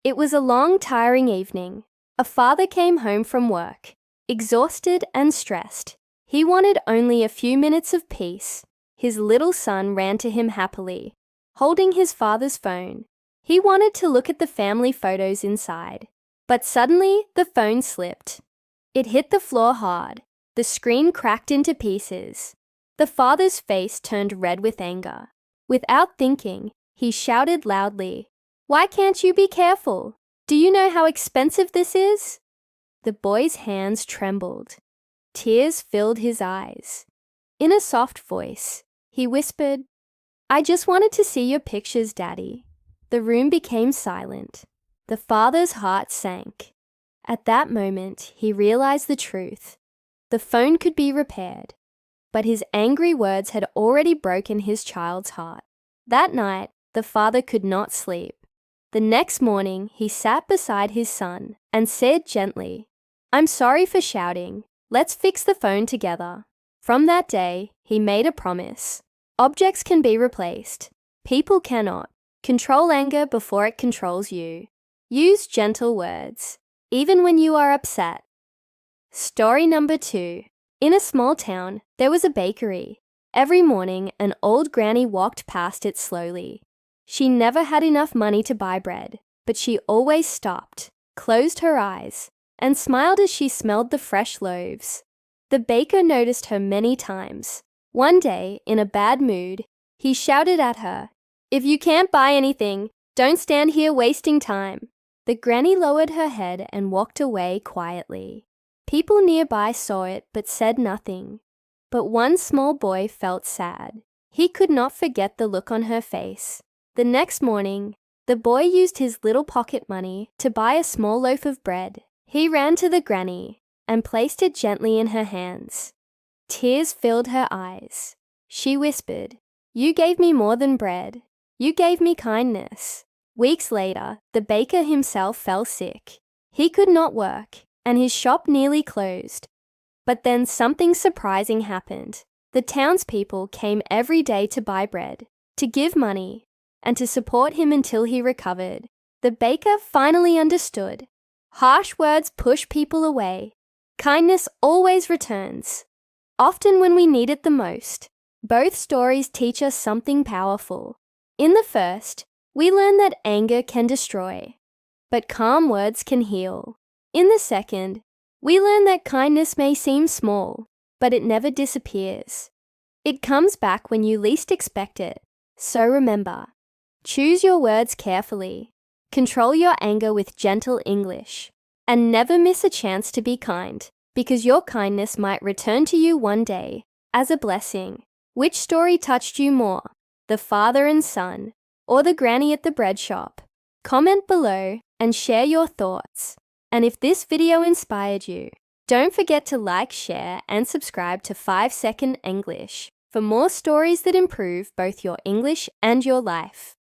It was a long, tiring evening. A father came home from work, exhausted and stressed. He wanted only a few minutes of peace. His little son ran to him happily, holding his father's phone. He wanted to look at the family photos inside. But suddenly, the phone slipped. It hit the floor hard. The screen cracked into pieces. The father's face turned red with anger. Without thinking, he shouted loudly, "Why can't you be careful? Do you know how expensive this is?" The boy's hands trembled. Tears filled his eyes. In a soft voice, he whispered, "I just wanted to see your pictures, Daddy." The room became silent. The father's heart sank. At that moment, he realized the truth. The phone could be repaired, but his angry words had already broken his child's heart. That night, the father could not sleep. The next morning, he sat beside his son and said gently, "I'm sorry for shouting. Let's fix the phone together." From that day, he made a promise. Objects can be replaced. People cannot. Control anger before it controls you. Use gentle words, even when you are upset. Story number 2. In a small town, there was a bakery. Every morning, an old granny walked past it slowly. She never had enough money to buy bread, but she always stopped, closed her eyes, and smiled as she smelled the fresh loaves. The baker noticed her many times. One day, in a bad mood, he shouted at her, "If you can't buy anything, don't stand here wasting time." The granny lowered her head and walked away quietly. People nearby saw it but said nothing. But one small boy felt sad. He could not forget the look on her face. The next morning, the boy used his little pocket money to buy a small loaf of bread. He ran to the granny and placed it gently in her hands. Tears filled her eyes. She whispered, "You gave me more than bread. You gave me kindness." Weeks later, the baker himself fell sick. He could not work, and his shop nearly closed. But then something surprising happened. The townspeople came every day to buy bread, to give money, and to support him until he recovered. The baker finally understood. Harsh words push people away. Kindness always returns, often when we need it the most. Both stories teach us something powerful. In the first, we learn that anger can destroy, but calm words can heal. In the second, we learn that kindness may seem small, but it never disappears. It comes back when you least expect it. So remember, choose your words carefully, control your anger with gentle English, and never miss a chance to be kind, because your kindness might return to you one day as a blessing. Which story touched you more, the father and son, or the granny at the bread shop? Comment below and share your thoughts. And if this video inspired you, don't forget to like, share, and subscribe to 5 Second English for more stories that improve both your English and your life.